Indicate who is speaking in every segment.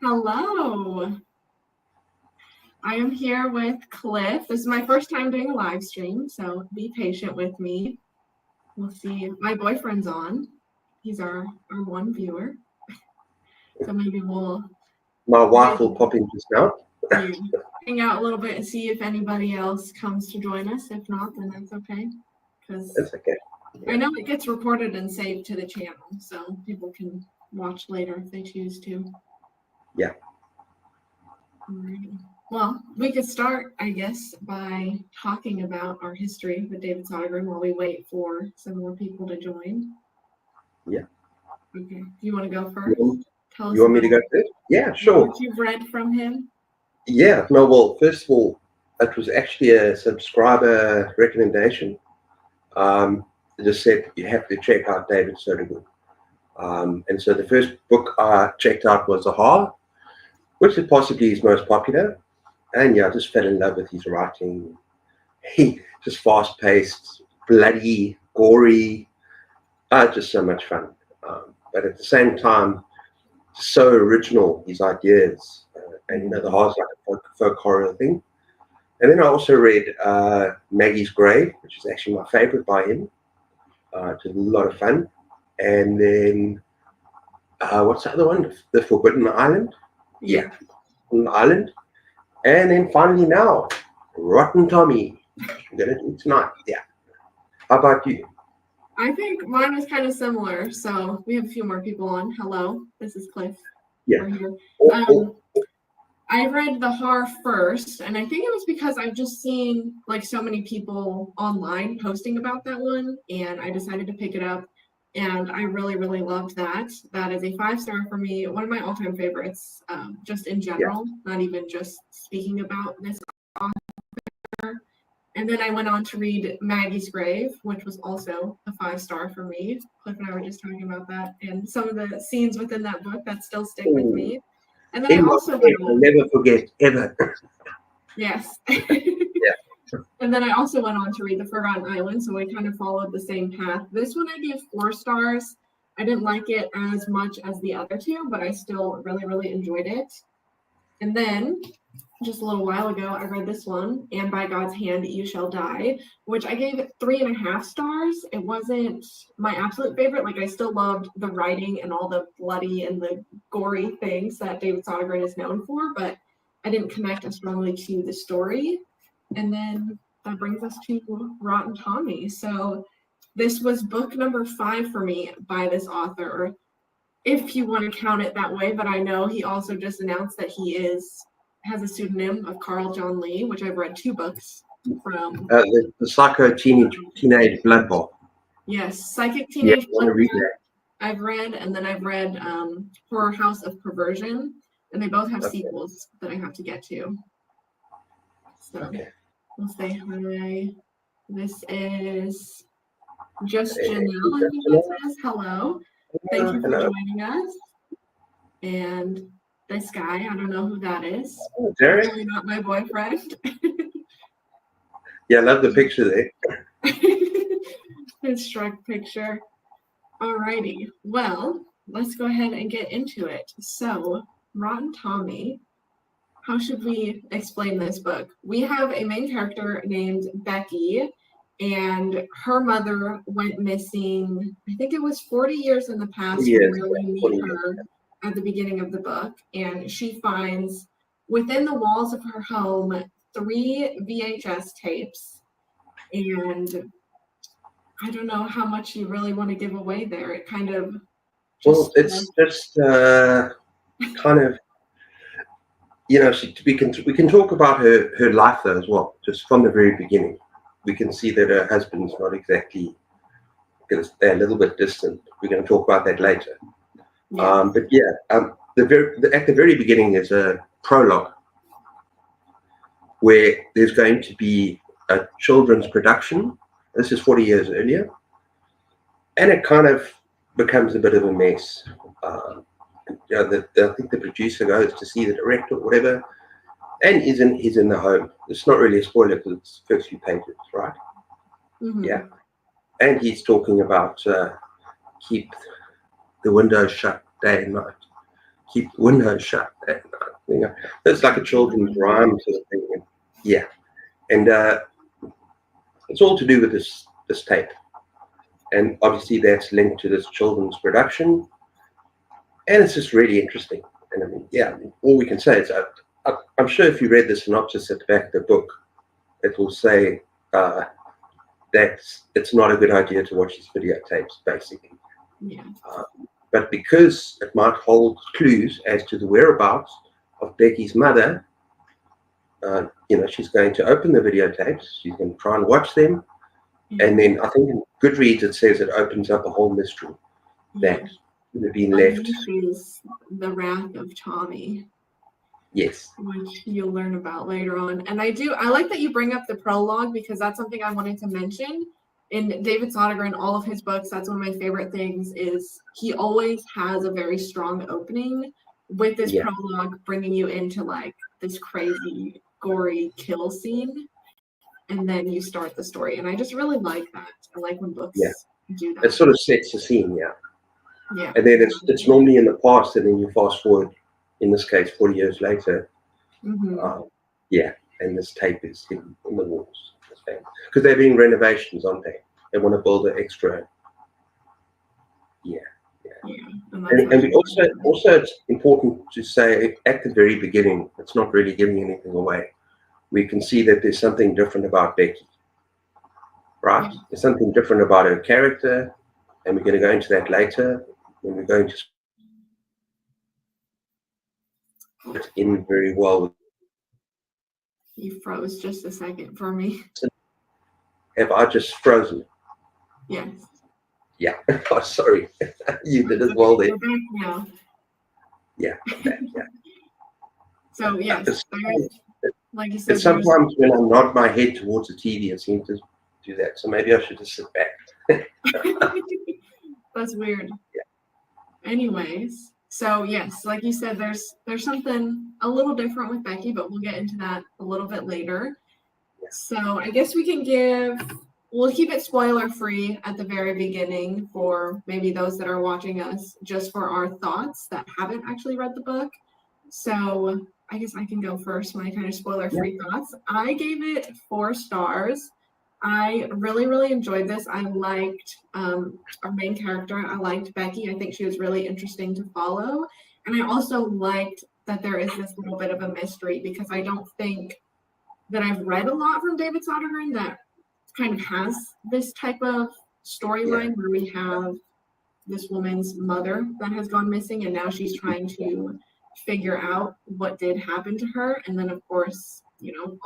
Speaker 1: Hello. I am here with Cliff. This is my first time doing a live stream, so be patient with me. We'll see. My boyfriend's on. He's our one viewer. So maybe we'll
Speaker 2: My wife will pop in just now.
Speaker 1: hang out a little bit and see if anybody else comes to join us. If not, then that's okay.
Speaker 2: That's okay.
Speaker 1: I know it gets recorded and saved to the channel, so people can watch later if they choose to.
Speaker 2: Yeah.
Speaker 1: Alrighty. Well, we could start, I guess, by talking about our history with David Sodergren while we wait for some more people to join.
Speaker 2: Yeah.
Speaker 1: Okay. You want to go first?
Speaker 2: Tell us. You want me to go first? Yeah, sure.
Speaker 1: What you've read from him?
Speaker 2: Yeah. No, well, first of all, it was actually a subscriber recommendation. It just said you have to check out David Sodergren. And so the first book I checked out was Aha, which is possibly his most popular. And yeah, I just fell in love with his writing. He just fast-paced, bloody, gory, just so much fun. But at the same time, so original, his ideas. And the horror's like a folk horror thing. And then I also read Maggie's Grave, which is actually my favorite by him. It's a lot of fun. And then, what's the other one? The Forbidden Island. Yeah, Forbidden Island. And then finally now, Rotten Tommy. I'm going to do it tonight. Yeah. How about you?
Speaker 1: I think mine was kind of similar. So we have a few more people on. Hello, this is Cliff.
Speaker 2: Yeah.
Speaker 1: I read the horror first, and I think it was because I've just seen like so many people online posting about that one, and I decided to pick it up. And I really, really loved that. That is a 5-star for me. One of my all-time favorites, just in general, not even just speaking about this author. And then I went on to read Maggie's Grave, which was also a 5-star for me. Cliff and I were just talking about that, and some of the scenes within that book that still stick with me. And then I also
Speaker 2: I'll never forget ever.
Speaker 1: Yes.
Speaker 2: Yeah.
Speaker 1: And then I also went on to read The Forgotten Island, so we kind of followed the same path. This one I gave 4 stars. I didn't like it as much as the other two, but I still really, really enjoyed it. And then, just a little while ago, I read this one, And by God's Hand You Shall Die, which I gave it 3.5 stars. It wasn't my absolute favorite. Like, I still loved the writing and all the bloody and the gory things that David Sodergren is known for, but I didn't connect as strongly to the story. And then that brings us to Rotten Tommy. So this was book number 5 for me by this author, if you want to count it that way. But I know he also just announced that he has a pseudonym of Carl John Lee, which I've read 2 books from.
Speaker 2: The Psycho Teenage Bloodbath.
Speaker 1: Yes, Psychic Teenage
Speaker 2: Bloodbath.
Speaker 1: I've read, and then I've read Horror House of Perversion, and they both have sequels that I have to get to. So we'll say hi. This is just Janelle, I think it says. Hello. Thank you for joining us. And this guy, I don't know who that is.
Speaker 2: Derek?
Speaker 1: Probably not my boyfriend.
Speaker 2: Yeah, I love the picture there.
Speaker 1: His shrug picture. Alrighty. Well, let's go ahead and get into it. So, Rotten Tommy. How should we explain this book? We have a main character named Becky, and her mother went missing, I think it was 40 years in the past where we meet her at the beginning of the book. And she finds within the walls of her home 3 VHS tapes. And I don't know how much you really want to give away there. It kind of
Speaker 2: it's just kind of, you know, we can talk about her life though as well, just from the very beginning. We can see that her husband's not exactly, because they're a little bit distant. We're going to talk about that later. Yeah. But yeah, at the very beginning there's a prologue where there's going to be a children's production. This is 40 years earlier, and it kind of becomes a bit of a mess. You know, I think the producer goes to see the director or whatever, and he's in the home. It's not really a spoiler because it's the first few pages, right? Mm-hmm. Yeah, and he's talking about keep the windows shut day and night. keep the windows shut at night. You know, it's like a children's rhyme sort of thing. Yeah, and it's all to do with this tape, and obviously that's linked to this children's production, and it's just really interesting. And I mean, yeah, all we can say is I'm sure if you read the synopsis at the back of the book, it will say that it's not a good idea to watch these videotapes, basically.
Speaker 1: Yeah.
Speaker 2: But because it might hold clues as to the whereabouts of Becky's mother, she's going to open the videotapes. She's going to try and watch them. And then I think in Goodreads it says it opens up a whole mystery that would have been left.
Speaker 1: Is the wrath of Tommy.
Speaker 2: Yes.
Speaker 1: Which you'll learn about later on. And I like that you bring up the prologue, because that's something I wanted to mention. In David Sodergren, all of his books, that's one of my favorite things, is he always has a very strong opening with this prologue, bringing you into like this crazy, gory kill scene. And then you start the story. And I just really like that. I like when books do that.
Speaker 2: It sort of sets the scene,
Speaker 1: Yeah.
Speaker 2: And then it's normally in the past, and then you fast forward, in this case, 40 years later. And this tape is in the walls. Because they're doing renovations, aren't they? They want to build an extra. And also it's important to say at the very beginning, it's not really giving anything away. We can see that there's something different about Becky, right? There's something different about her character, and we're going to go into that later when we're going to fit in very well with.
Speaker 1: You froze just a second for me.
Speaker 2: Have I just frozen?
Speaker 1: Yes.
Speaker 2: Yeah. Oh, sorry. You did as well there.
Speaker 1: We're back now.
Speaker 2: Yeah.
Speaker 1: So yes, like you said.
Speaker 2: Sometimes when I nod my head towards the TV, it seems to do that. So maybe I should just sit back.
Speaker 1: That's weird. Yeah. Anyways, so yes, like you said, there's something a little different with Becky, but we'll get into that a little bit later. Yeah. So I guess we'll keep it spoiler free at the very beginning for maybe those that are watching us, just for our thoughts that haven't actually read the book. So I guess I can go first, my kind of spoiler free thoughts. I gave it 4 stars. I really, really enjoyed this. I liked our main character. I liked Becky. I think she was really interesting to follow. And I also liked that there is this little bit of a mystery, because I don't think that I've read a lot from David Sodergren that kind of has this type of storyline where we have this woman's mother that has gone missing, and now she's trying to figure out what did happen to her. And then, of course,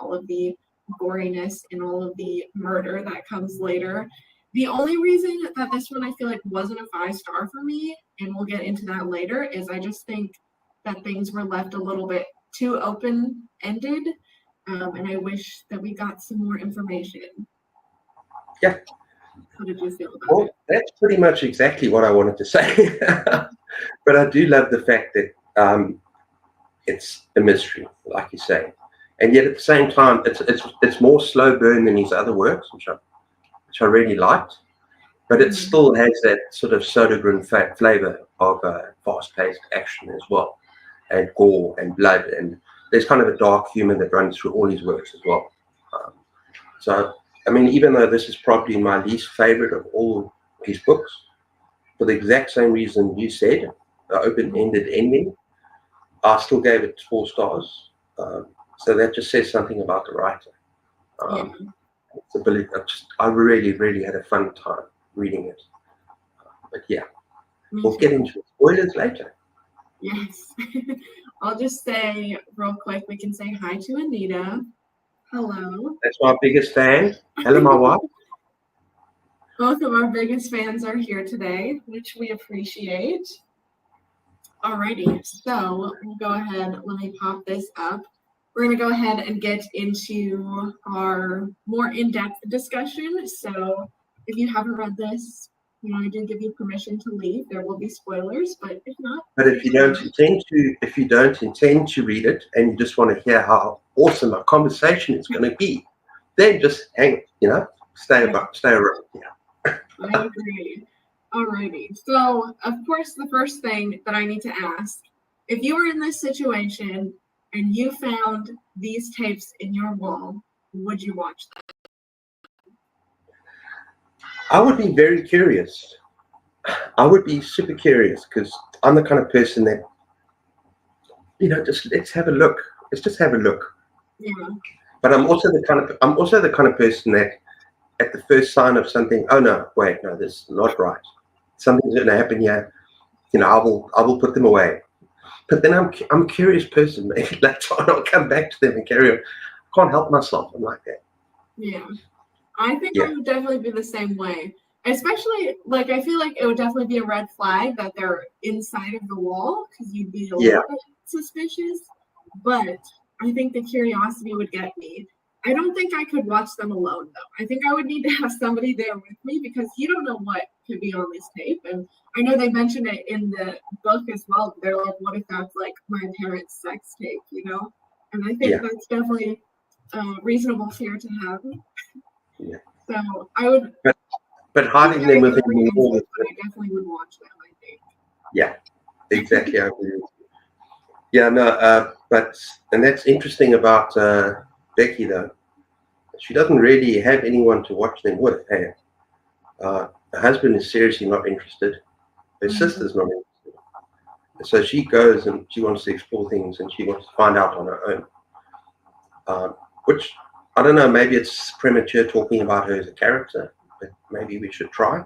Speaker 1: all of the goriness and all of the murder that comes later. The only reason that this one I feel like wasn't a 5-star for me, and we'll get into that later, is I just think that things were left a little bit too open-ended, and I wish that we got some more information.
Speaker 2: Yeah.
Speaker 1: How did you feel about it?
Speaker 2: That's pretty much exactly what I wanted to say. But I do love the fact that it's a mystery, like you say. And yet at the same time, it's more slow burn than his other works, which I really liked. But it still has that sort of Sodergren flavor of fast-paced action as well, and gore and blood. And there's kind of a dark humor that runs through all his works as well. So, I mean, even though this is probably my least favorite of all his books, for the exact same reason you said, the open-ended ending, I still gave it 4 stars. So that just says something about the writer. I really, really had a fun time reading it. But yeah, we'll get into spoilers later.
Speaker 1: Yes. I'll just say real quick, we can say hi to Anita. Hello.
Speaker 2: That's my biggest fan. Hello, my wife.
Speaker 1: Both of our biggest fans are here today, which we appreciate. Alrighty, so we'll go ahead. Let me pop this up. We're going to go ahead and get into our more in-depth discussion. So if you haven't read this, I do give you permission to leave. There will be spoilers, but if not.
Speaker 2: But if you don't intend to read it, and you just want to hear how awesome our conversation is going to be, then just stay around. Yeah.
Speaker 1: I agree. Alrighty. So of course, the first thing that I need to ask if you were in this situation and you found these tapes in your wall, would you watch them?
Speaker 2: I would be very curious. I would be super curious because I'm the kind of person that, just let's have a look. Let's just have a look.
Speaker 1: Yeah.
Speaker 2: But I'm also the kind of person that at the first sign of something, oh no, wait, no, this is not right. Something's going to happen here. I will put them away. But then I'm a curious person. Maybe later on I'll come back to them and carry on. I can't help myself. I'm like that.
Speaker 1: Yeah. I think I would definitely be the same way. Especially, like, I feel like it would definitely be a red flag that they're inside of the wall because you'd be a little bit suspicious. But I think the curiosity would get me. I don't think I could watch them alone, though. I think I would need to have somebody there with me because you don't know what could be on this tape. And I know they mention it in the book as well. They're like, what if that's like my parents' sex tape, And I think that's definitely a reasonable fear to have.
Speaker 2: Yeah.
Speaker 1: So I would.
Speaker 2: But hiding them within the wall.
Speaker 1: I definitely would watch them, I think.
Speaker 2: Yeah, exactly. I agree with you. Yeah, no, and that's interesting about Becky though. She doesn't really have anyone to watch them with. Hey, her husband is seriously not interested. Her sister's not interested. So she goes and she wants to explore things and she wants to find out on her own. Which I don't know. Maybe it's premature talking about her as a character, but maybe we should try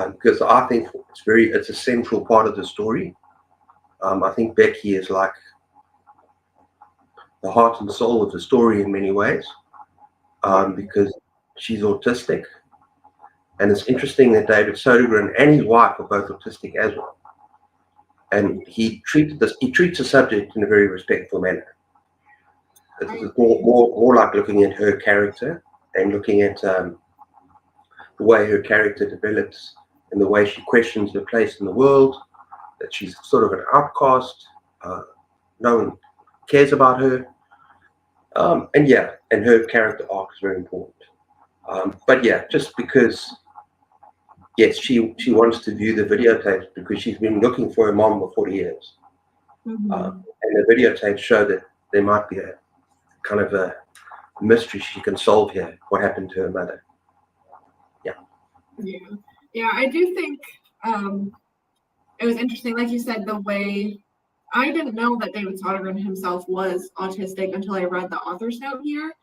Speaker 2: because I think it's a central part of the story. I think Becky is like the heart and soul of the story in many ways because she's autistic. And it's interesting that David Sodergren and his wife are both autistic as well. And he treats the subject in a very respectful manner. It's more like looking at her character and looking at the way her character develops and the way she questions her place in the world, that she's sort of an outcast. No one cares about her. And her character arc is very important. But just because, yes, she wants to view the videotapes because she's been looking for her mom for 40 years.
Speaker 1: Mm-hmm.
Speaker 2: And the videotapes show that there might be a kind of a mystery she can solve here. What happened to her mother?
Speaker 1: Yeah, I do think it was interesting, like you said, the way I didn't know that David Sodergren himself was autistic until I read the author's note here.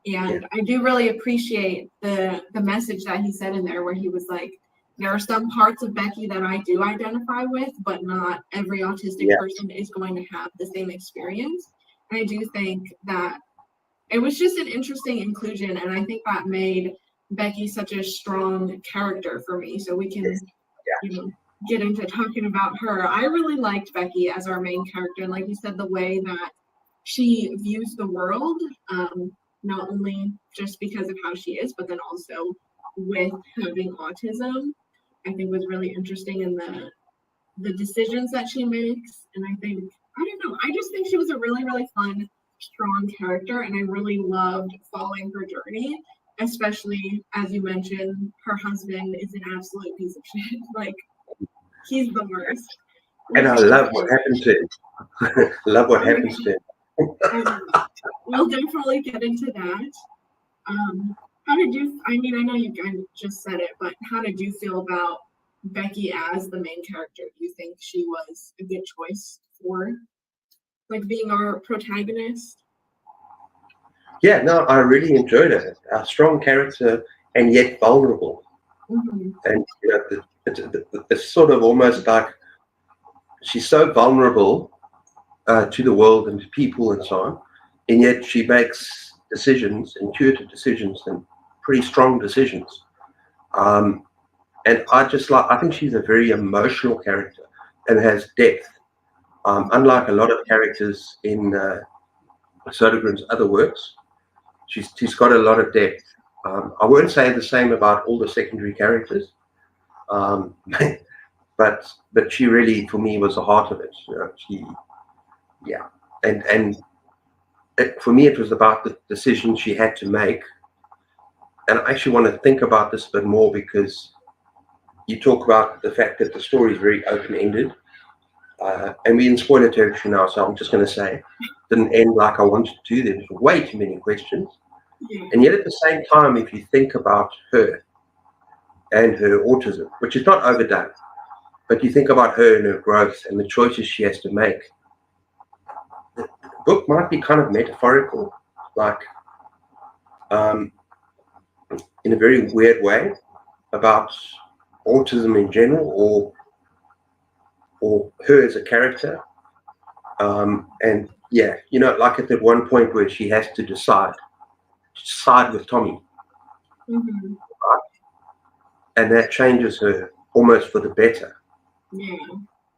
Speaker 1: And I do really appreciate the message that he said in there where he was like, there are some parts of Becky that I do identify with, but not every autistic person is going to have the same experience. And I do think that it was just an interesting inclusion. And I think that made Becky such a strong character for me. So we can, get into talking about her. I really liked Becky as our main character. And like you said, the way that she views the world, not only just because of how she is, but then also with having autism, I think was really interesting in the decisions that she makes. And I don't know, I just think she was a really, really fun, strong character. And I really loved following her journey, especially as you mentioned, her husband is an absolute piece of shit. Like, he's the worst.
Speaker 2: And I love what happened to him. Love what happens to him.
Speaker 1: We'll definitely get into that. How did you, I know you kind of just said it, but how did you feel about Becky as the main character? Do you think she was a good choice for being our protagonist?
Speaker 2: Yeah, no, I really enjoyed it. A strong character and yet vulnerable.
Speaker 1: Mm-hmm.
Speaker 2: And it's sort of almost like she's so vulnerable to the world and to people and so on, and yet she makes decisions, intuitive decisions, and pretty strong decisions. And I think she's a very emotional character and has depth. Unlike a lot of characters in Sodergren's other works, she's got a lot of depth. I won't say the same about all the secondary characters, but she really, for me, was the heart of it. For me, it was about the decisions she had to make. And I actually want to think about this a bit more because you talk about the fact that the story is very open-ended. and we're in spoiler territory now, so I'm just going to say, didn't end like I wanted to. There was way too many questions.
Speaker 1: Yeah.
Speaker 2: And yet at the same time, if you think about her and her autism, which is not overdone, but you think about her and her growth and the choices she has to make, the book might be kind of metaphorical, like in a very weird way, about autism in general, or her as a character. And yeah, you know, like at that one point where she has to side with Tommy,
Speaker 1: Mm-hmm.
Speaker 2: and that changes her almost for the better.
Speaker 1: Yeah.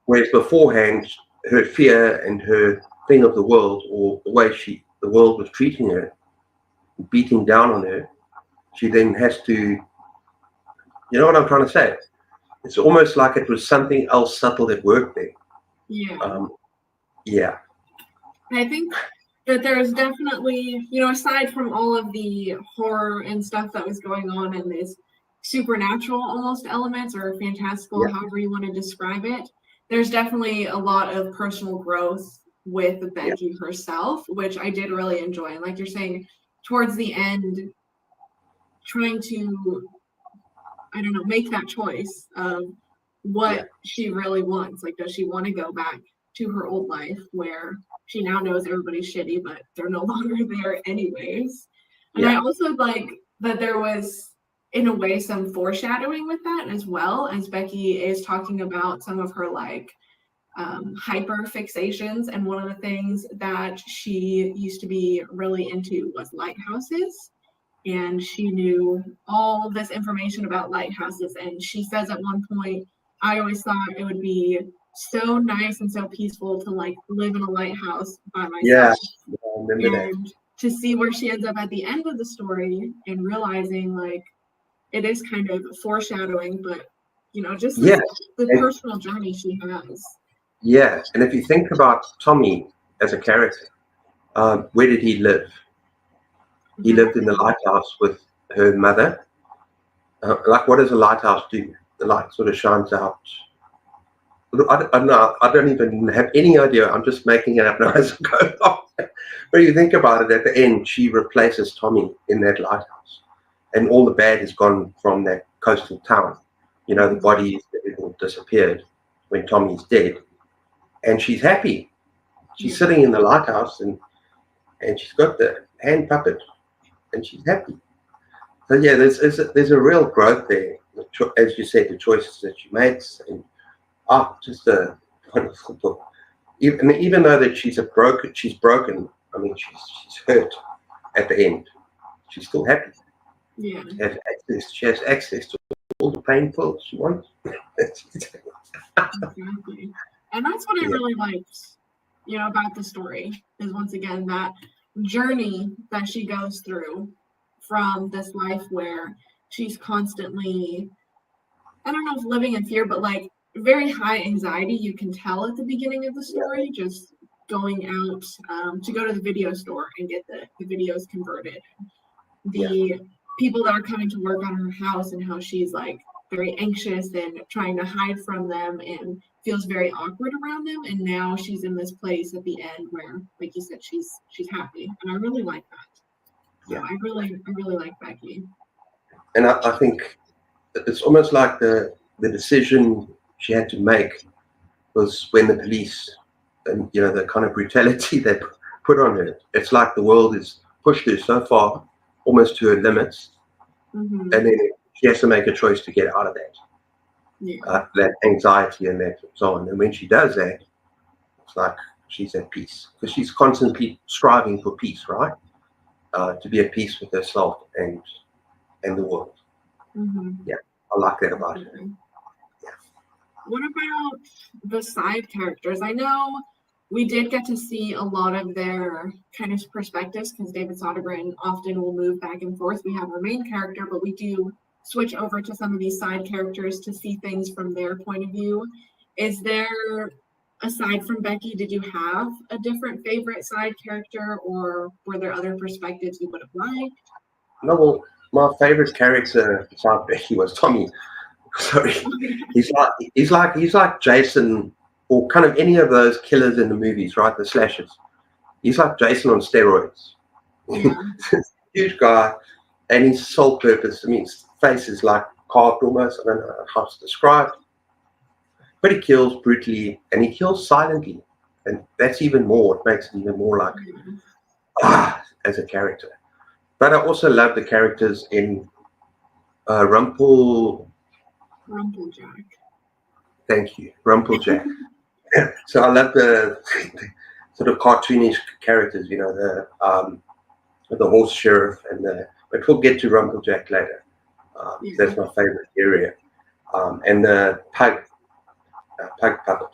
Speaker 2: Whereas beforehand, her fear and her thing of the world, or the way the world was treating her, beating down on her, she then has to, you know what I'm trying to say? It's almost like it was something else subtle that worked there.
Speaker 1: Yeah.
Speaker 2: Yeah.
Speaker 1: I think that there's definitely, you know, aside from all of the horror and stuff that was going on in this supernatural almost elements or fantastical,
Speaker 2: Yeah.
Speaker 1: however you want to describe it, there's definitely a lot of personal growth with Becky herself, which I did really enjoy. And like you're saying, towards the end, trying to, I don't know, make that choice of what she really wants. Like, does she want to go back to her old life where she now knows everybody's shitty, but they're no longer there anyways? And I also like that there was, in a way, some foreshadowing with that as well, as Becky is talking about some of her like hyper fixations. And one of the things that she used to be really into was lighthouses. And she knew all this information about lighthouses. And she says at one point, I always thought it would be so nice and so peaceful to like live in a lighthouse by myself.
Speaker 2: Yeah, I remember
Speaker 1: and
Speaker 2: that.
Speaker 1: to see where she ends up at the end of the story and realizing like it is kind of foreshadowing, but you know, just the personal journey she has.
Speaker 2: Yeah, and if you think about Tommy as a character, where did he live? He lived in the lighthouse with her mother. Like, what does a lighthouse do? The light sort of shines out. I don't even have any idea. I'm just making it up now as I go along. But you think about it, at the end, she replaces Tommy in that lighthouse. And all the bad is gone from that coastal town. You know, the bodies, everything disappeared when Tommy's dead. And she's happy. She's sitting in the lighthouse and she's got the hand puppet and she's happy. So yeah, there's a real growth there. As you said, the choices that she makes, and just a wonderful book. Even though that she's broken. I mean, she's hurt at the end. She's still happy.
Speaker 1: Yeah.
Speaker 2: She has access to all the pain pills she wants.
Speaker 1: Exactly. And that's what I really liked, you know, about the story is once again that journey that she goes through from this life where she's constantly, I don't know if living in fear, but like very high anxiety. You can tell at the beginning of the story, just going out to go to the video store and get the videos converted. The people that are coming to work on her house and how she's like very anxious and trying to hide from them and feels very awkward around them. And now she's in this place at the end where, like you said, she's happy. And I really like that. Yeah, I really like Becky.
Speaker 2: And I think it's almost like the decision she had to make was when the police, and you know, the kind of brutality they put on her. It's like the world has pushed her so far, almost to her limits, and then she has to make a choice to get out of that, that anxiety and that so on. And when she does that, it's like she's at peace because she's constantly striving for peace, right? To be at peace with herself and the world. Yeah, I like that about her. Yeah.
Speaker 1: What about the side characters? I know we did get to see a lot of their kind of perspectives because David Sodergren often will move back and forth. We have our main character, but we do switch over to some of these side characters to see things from their point of view. Is there, aside from Becky, did you have a different favorite side character, or were there other perspectives you would have liked?
Speaker 2: No, well, my favorite character besides Becky was Tommy. Sorry, he's like Jason or kind of any of those killers in the movies, right? The slashers. He's like Jason on steroids.
Speaker 1: Yeah.
Speaker 2: Huge guy, and his sole purpose, I mean, his face is like carved almost. I don't know how to describe. But he kills brutally, and he kills silently. And that's even more, it makes it even more like, as a character. But I also love the characters in
Speaker 1: Rumplejack.
Speaker 2: Thank you, Rumplejack. So I love the sort of cartoonish characters, you know, the horse sheriff but we'll get to Rumplejack later. That's my favorite area. And the pug puppet.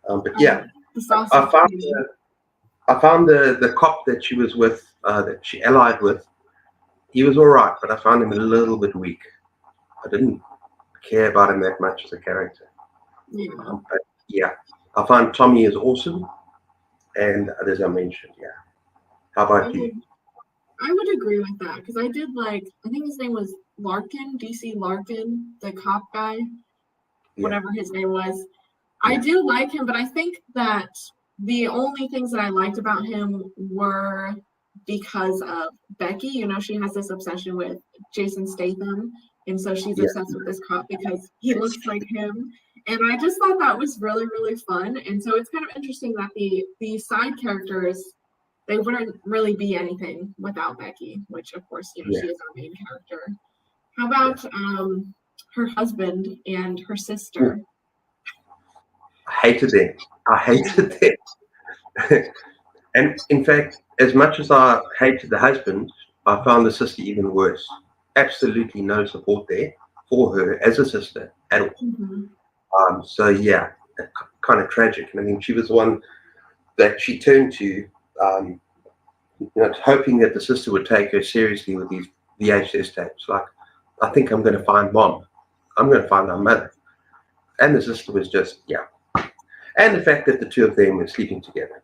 Speaker 2: But yeah, I found the cop that she was with, that she allied with, he was all right, but I found him a little bit weak. I didn't care about him that much as a character.
Speaker 1: Yeah.
Speaker 2: But yeah, I find Tommy is awesome, and others I mentioned. Yeah. How about you?
Speaker 1: I would agree with that, because I did like, I think his name was Larkin, DC Larkin, the cop guy, whatever his name was. I do like him, but I think that the only things that I liked about him were because of Becky. You know, she has this obsession with Jason Statham, and so she's obsessed with this cop because he looks like him. And I just thought that was really, really fun. And so it's kind of interesting that the side characters, they wouldn't really be anything without Becky, which of course, you know, she is our main character. How about her husband and her sister?
Speaker 2: I hated them. And in fact, as much as I hated the husband, I found the sister even worse. Absolutely no support there for her as a sister at all.
Speaker 1: Mm-hmm.
Speaker 2: So yeah, kind of tragic. And I mean, she was the one that she turned to, you know, hoping that the sister would take her seriously with these VHS tapes. Like, I think I'm going to find Mom. I'm going to find our mother. And the sister was just, yeah. And the fact that the two of them were sleeping together.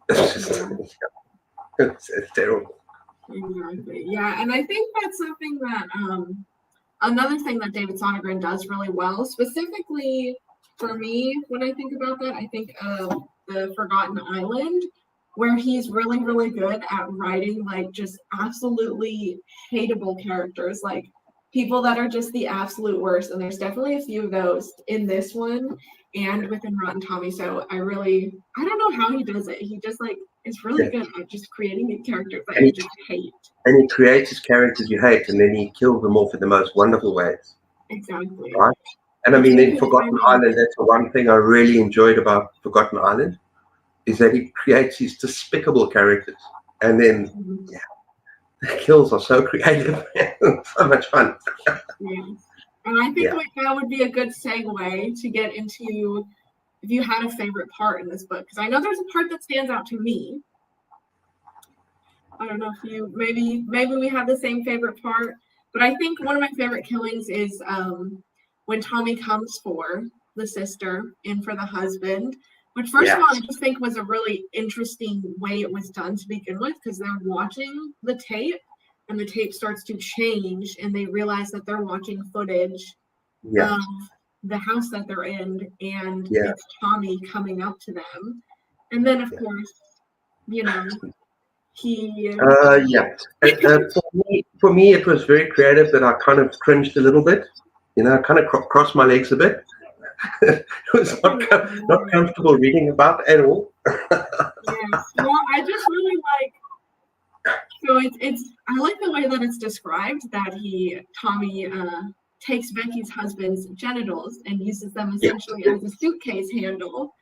Speaker 2: It's just, it's terrible.
Speaker 1: Exactly. Yeah, and I think that's something that another thing that David Sodergren does really well, specifically for me, when I think about that, I think of The Forgotten Island, where he's really, really good at writing like just absolutely hateable characters, like people that are just the absolute worst. And there's definitely a few of those in this one and within Rotten Tommy. So I don't know how he does it. He just like is really good at just creating these characters that you just hate.
Speaker 2: And he creates his characters you hate, and then he kills them off in the most wonderful ways.
Speaker 1: Exactly.
Speaker 2: Right? And I mean, in Forgotten Island, that's the one thing I really enjoyed about Forgotten Island, is that he creates these despicable characters. And then, the kills are so creative. So much fun.
Speaker 1: Yeah. And I think like that would be a good segue to get into if you had a favorite part in this book. Because I know there's a part that stands out to me. I don't know if you, maybe we have the same favorite part. But I think one of my favorite killings is when Tommy comes for the sister and for the husband. Which, first of all, I just think was a really interesting way it was done to begin with, because they're watching the tape, and the tape starts to change, and they realize that they're watching footage of the house that they're in, and it's Tommy coming up to them. And then, of course, you know, he...
Speaker 2: For me, it was very creative, that I kind of cringed a little bit. You know, I kind of crossed my legs a bit. It was not comfortable reading about at all.
Speaker 1: Well, I just really like. So I like the way that it's described, that Tommy takes Becky's husband's genitals and uses them essentially as a suitcase handle.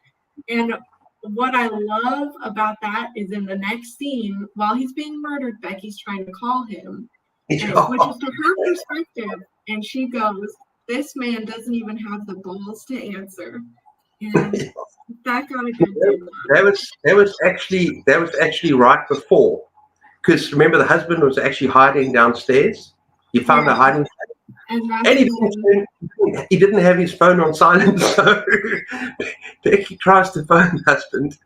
Speaker 1: And what I love about that is in the next scene, while he's being murdered, Becky's trying to call him, and it switches to her perspective, and she goes, "This man doesn't even have the balls to answer." And that got a good thing.
Speaker 2: That was actually right before, because remember, the husband was actually hiding downstairs. He found a hiding place, and he didn't have his phone on silent. So Becky tries to phone the husband,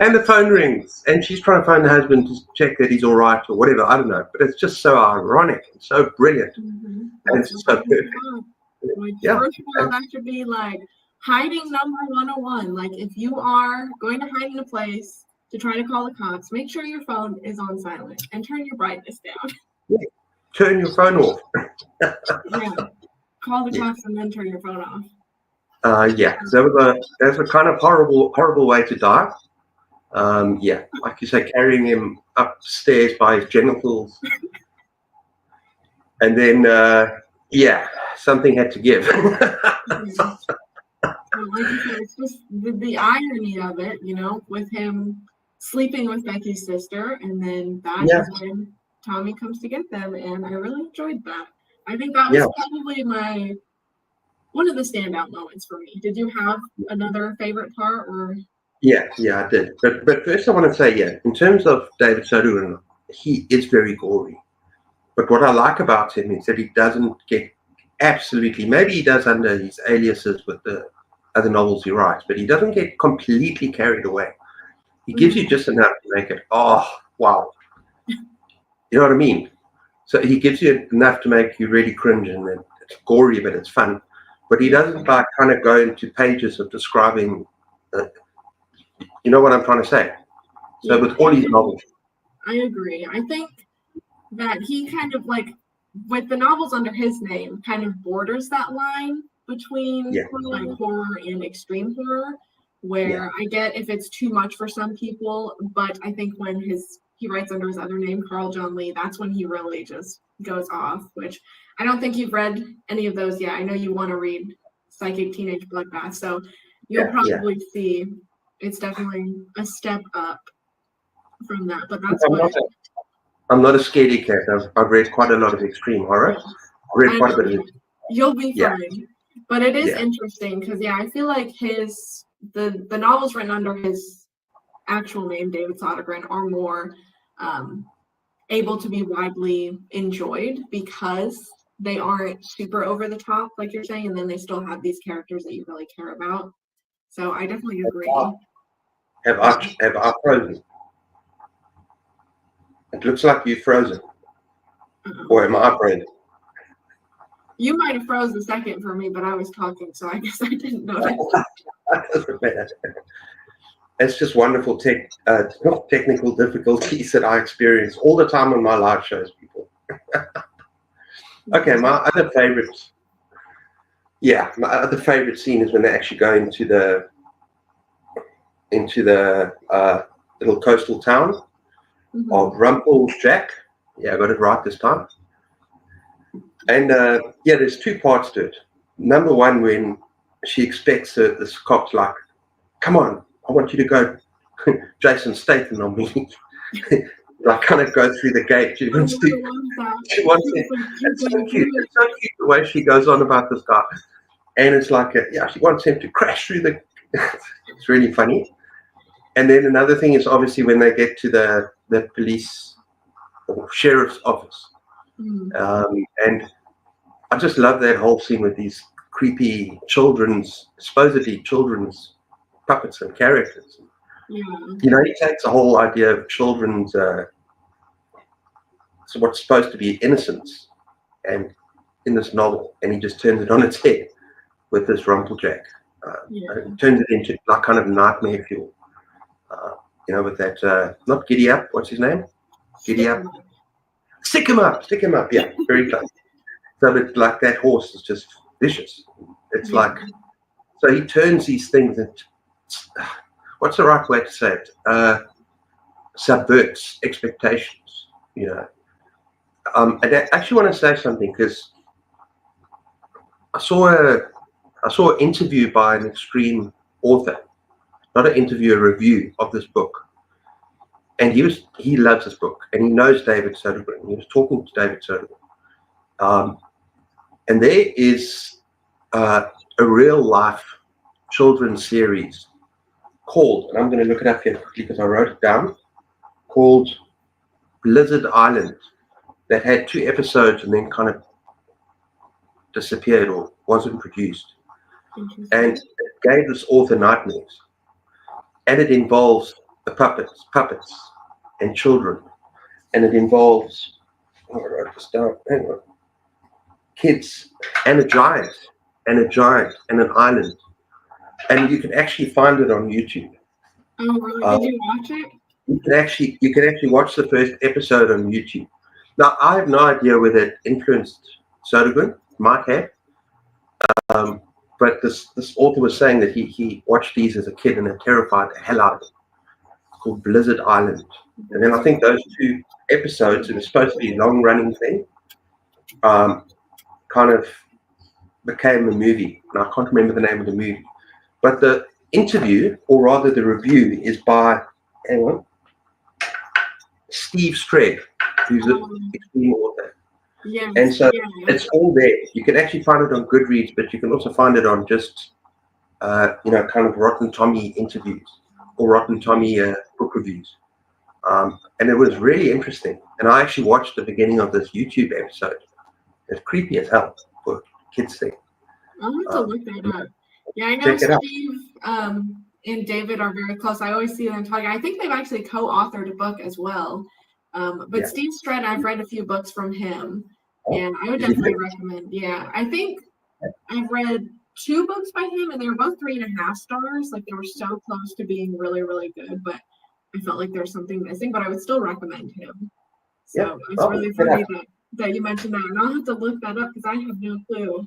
Speaker 2: and the phone rings, and she's trying to phone the husband to check that he's all right or whatever. I don't know, but it's just so ironic and so brilliant. And it's so perfect.
Speaker 1: First of all, that should be like, hiding number 101. Like, if you are going to hide in a place to try to call the cops, make sure your phone is on silent and turn your brightness down.
Speaker 2: Yeah. Turn your phone off.
Speaker 1: Yeah. Call the
Speaker 2: Yeah.
Speaker 1: cops and then turn your phone off.
Speaker 2: Yeah, so that's a kind of horrible way to die. Yeah, like you say, carrying him upstairs by his genitals, and then yeah, something had to give.
Speaker 1: Well, like you said, it's just the irony of it, you know, with him sleeping with Becky's sister, and then that
Speaker 2: Yeah.
Speaker 1: is when Tommy comes to get them, and I really enjoyed that. I think that was
Speaker 2: Yeah.
Speaker 1: probably one of the standout moments for me. Did you have another favorite part, or?
Speaker 2: Yeah, I did. But first, I want to say, yeah, in terms of David Sodergren, he is very gory. But what I like about him is that he doesn't get absolutely. Maybe he does under his aliases with the other novels he writes, but he doesn't get completely carried away. He gives you just enough to make it, oh, wow. You know what I mean? So he gives you enough to make you really cringe, and then it's gory, but it's fun. But he doesn't like kind of go into pages of describing, you know what I'm trying to say? So with all these novels.
Speaker 1: I agree. I think that he kind of like, with the novels under his name, kind of borders that line between like horror and extreme horror, where I get if it's too much for some people, but I think when he writes under his other name, Carl John Lee, that's when he really just goes off, which I don't think you've read any of those yet. I know you want to read Psychic Teenage Bloodbath, so you'll probably see it's definitely a step up from that, but that's
Speaker 2: I'm not a scaredy cat. I've read quite a lot of extreme horror. I've read quite a bit of it.
Speaker 1: You'll be fine. But it is interesting because I feel like the novels written under his actual name, David Sodergren, are more able to be widely enjoyed because they aren't super over the top, like you're saying, and then they still have these characters that you really care about. So I definitely agree.
Speaker 2: Have I frozen? It looks like you've frozen. Or am I frozen?
Speaker 1: You might have froze a second for me, but I was talking, so I guess I didn't notice.
Speaker 2: That doesn't matter. It's just wonderful technical difficulties that I experience all the time on my live shows, people. Okay, my other favorite scene is when they actually go into the little coastal town of Rumpeljack. Yeah, I got it right this time. And there's two parts to it. Number one, when she expects this cop's like, come on, I want you to go Jason Statham on me. Like kind of go through the gate. She wants to. It's so cute. It's so cute the way she goes on about this guy. And it's like, she wants him to crash through the. It's really funny. And then another thing is obviously when they get to the police or sheriff's office. And I just love that whole scene with these creepy supposedly children's puppets and characters. You know, he takes the whole idea of children's what's supposed to be innocence, and in this novel, and he just turns it on its head with this Rumpeljack. Turns it into like kind of nightmare fuel. You know, with that not Giddy Up, what's his name? Giddy Up. Stick him up. Yeah, very close. So that like that horse is just vicious. It's like, so he turns these things into, what's the right way to say it? Subverts expectations, you know. And I actually want to say something because I saw an interview by an extreme author, not an interview, a review of this book. And he loves this book and he knows David Sodergren. He was talking to David Sodergren. And there is a real life children's series called, and I'm going to look it up here quickly because I wrote it down, called Blizzard Island, that had 2 episodes and then kind of disappeared or wasn't produced. And it gave this author nightmares. And it involves the puppets and children. And it involves, I wrote this down, hang on, kids and a giant and an island. and you can actually find it on YouTube.
Speaker 1: Oh, really? Did you watch it?
Speaker 2: You can actually watch the first episode on YouTube. Now, I have no idea whether it influenced Sodergren. Might have. But this author was saying that he watched these as a kid and it terrified the hell out of him. It's called Blizzard Island. And then I think those 2 episodes, it was supposed to be a long-running thing, kind of became a movie. And I can't remember the name of the movie. But the interview, or rather the review, is by, hang on, Steve Stregg, who's an extreme author.
Speaker 1: Yeah.
Speaker 2: And so it's all there. You can actually find it on Goodreads, but you can also find it on just, kind of Rotten Tommy interviews or Rotten Tommy book reviews. And it was really interesting. And I actually watched the beginning of this YouTube episode. It's creepy as hell for a kids thing.
Speaker 1: I'll have to look that up. Yeah, I know Steve and David are very close. I always see them talking. I think they've actually co-authored a book as well. But Steve Stregg, I've read a few books from him. And I would definitely recommend. Yeah, I think I've read 2 books by him, and they were both 3.5 stars. Like, they were so close to being really, really good, but I felt like there's something missing. But I would still recommend him. So it's really funny that you mentioned that, and I'll have to look that up because I have no clue.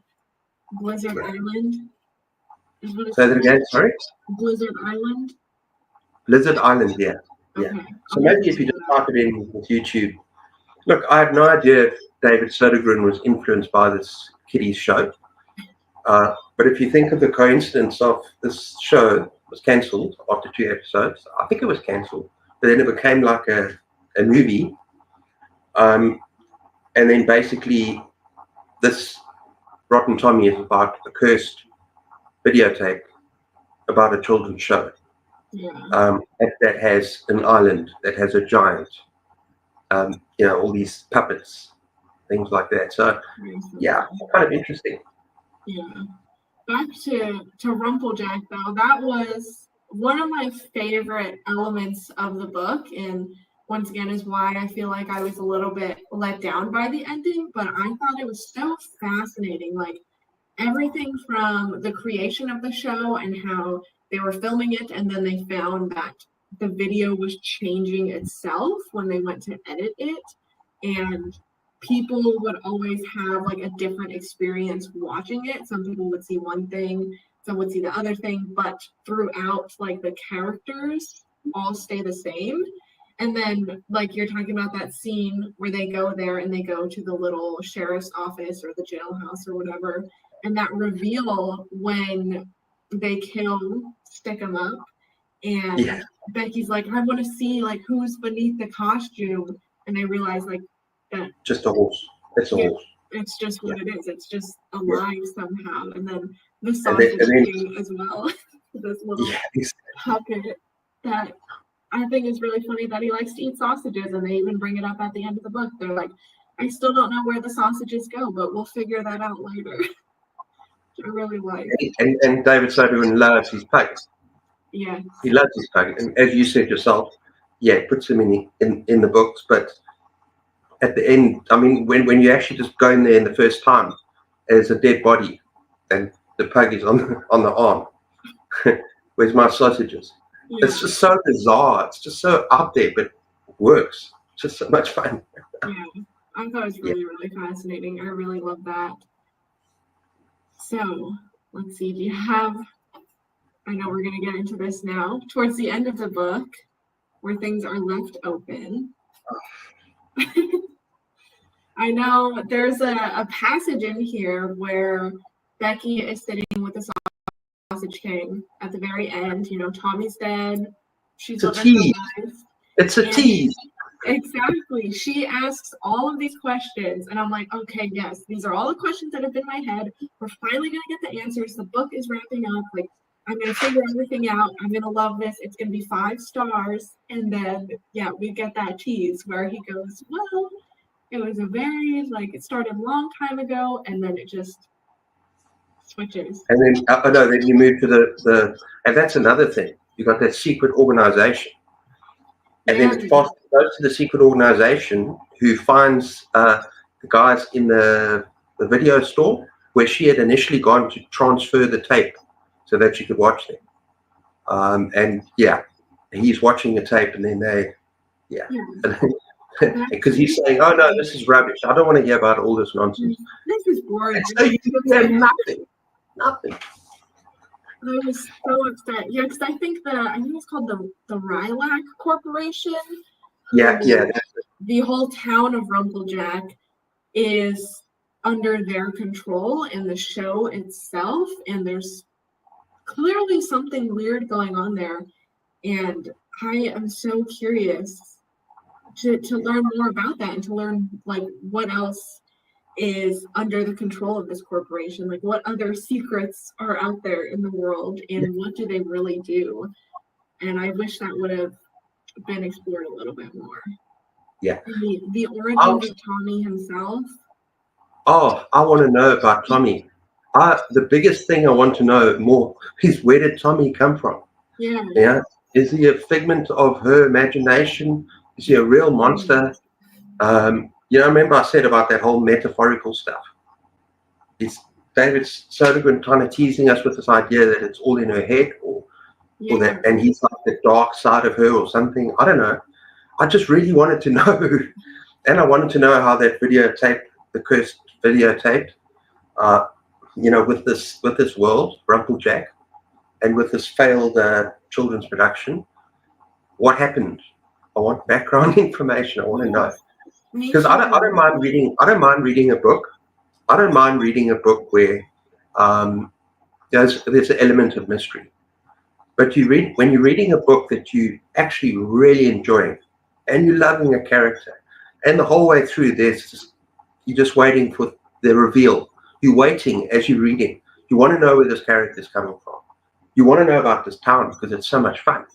Speaker 1: Blizzard Island.
Speaker 2: Say that again. Sorry.
Speaker 1: Blizzard Island.
Speaker 2: Blizzard Island. Yeah. Yeah.
Speaker 1: Okay.
Speaker 2: So maybe if you just type it in with YouTube. Look, I have no idea if David Sodergren was influenced by this kiddies show. But if you think of the coincidence of this show was cancelled after 2 episodes, I think it was cancelled, but then it became like a movie. And then basically this Rotten Tommy is about a cursed videotape about a children's show.
Speaker 1: Yeah.
Speaker 2: That has an island, that has a giant, all these puppets, things like that. So, yeah, kind of interesting.
Speaker 1: Yeah. Back to Rumplejack, though, that was one of my favorite elements of the book, and once again is why I feel like I was a little bit let down by the ending, but I thought it was so fascinating. Like, everything from the creation of the show and how they were filming it, and then they found that the video was changing itself when they went to edit it, and people would always have like a different experience watching it. Some people would see one thing, some would see the other thing, but throughout, like, the characters all stay the same. And then, like, you're talking about that scene where they go there and they go to the little sheriff's office or the jailhouse or whatever, and that reveal when they kill Stick 'em Up, and Becky's like, I want to see, like, who's beneath the costume, and they realize, like, that
Speaker 2: just a horse. It's a horse.
Speaker 1: It's just what it is. It's just alive somehow. And then the sausage thing as well. This little puppet that I think is really funny that he likes to eat sausages, and they even bring it up at the end of the book. They're like, I still don't know where the sausages go, but we'll figure that out later. I really like.
Speaker 2: And David Sodergren loves his pugs.
Speaker 1: Yeah.
Speaker 2: He loves his pug. And as you said yourself, he puts him in the books, but at the end, I mean, when you actually just go in there in the first time, there's a dead body, and the pug is on the arm. Where's my sausages? Yeah. It's just so bizarre. It's just so out there, but it works. It's just so much fun.
Speaker 1: Yeah, I thought it was really, really fascinating. I really love that. So, let's see. Do you have? I know we're going to get into this now. Towards the end of the book, where things are left open. I know there's a passage in here where Becky is sitting with the Sausage King at the very end. You know, Tommy's dead. She's
Speaker 2: a tease. It's a tease.
Speaker 1: Exactly. She asks all of these questions, and I'm like, okay, yes, these are all the questions that have been in my head. We're finally going to get the answers. The book is wrapping up. Like, I'm going to figure everything out. I'm going to love this. It's going to be 5 stars. And then, we get that tease where he goes, well, it was a very, like, it started a long time ago, and then it just switches.
Speaker 2: And then, then you move to the and that's another thing. You got that secret organization. And then it goes to the secret organization who finds the guys in the video store where she had initially gone to transfer the tape so that she could watch them. And yeah, he's watching the tape, and then because he's saying, "Oh no, this is rubbish. I don't want to hear about all this nonsense.
Speaker 1: This is boring."
Speaker 2: And so you hear nothing.
Speaker 1: I was so upset. Yeah, because I think it's called the Rylac Corporation.
Speaker 2: Yeah.
Speaker 1: The whole town of Rumplejack is under their control in the show itself, and there's clearly something weird going on there. And I am so curious to learn more about that, and to learn like what else is under the control of this corporation, like what other secrets are out there in the world, and what do they really do. And I wish that would have been explored a little bit more.
Speaker 2: Yeah.
Speaker 1: The origins of Tommy himself.
Speaker 2: Oh, I want to know about Tommy. The biggest thing I want to know more is, where did Tommy come from? Yeah. Is he a figment of her imagination? Is he a real monster? Remember I said about that whole metaphorical stuff? Is David Sodergren kind of teasing us with this idea that it's all in her head, or that, and he's like the dark side of her or something? I don't know. I just really wanted to know, and I wanted to know how that videotape, the cursed videotape, with this world, Rumplejack, and with this failed children's production, what happened? I want background information. I want to know, because I don't mind reading. I don't mind reading a book. I don't mind reading a book where there's an element of mystery. But when you're reading a book that you actually really enjoying, and you're loving a character, and the whole way through you're just waiting for the reveal. You're waiting as you're reading. You want to know where this character is coming from. You want to know about this town because it's so much fun.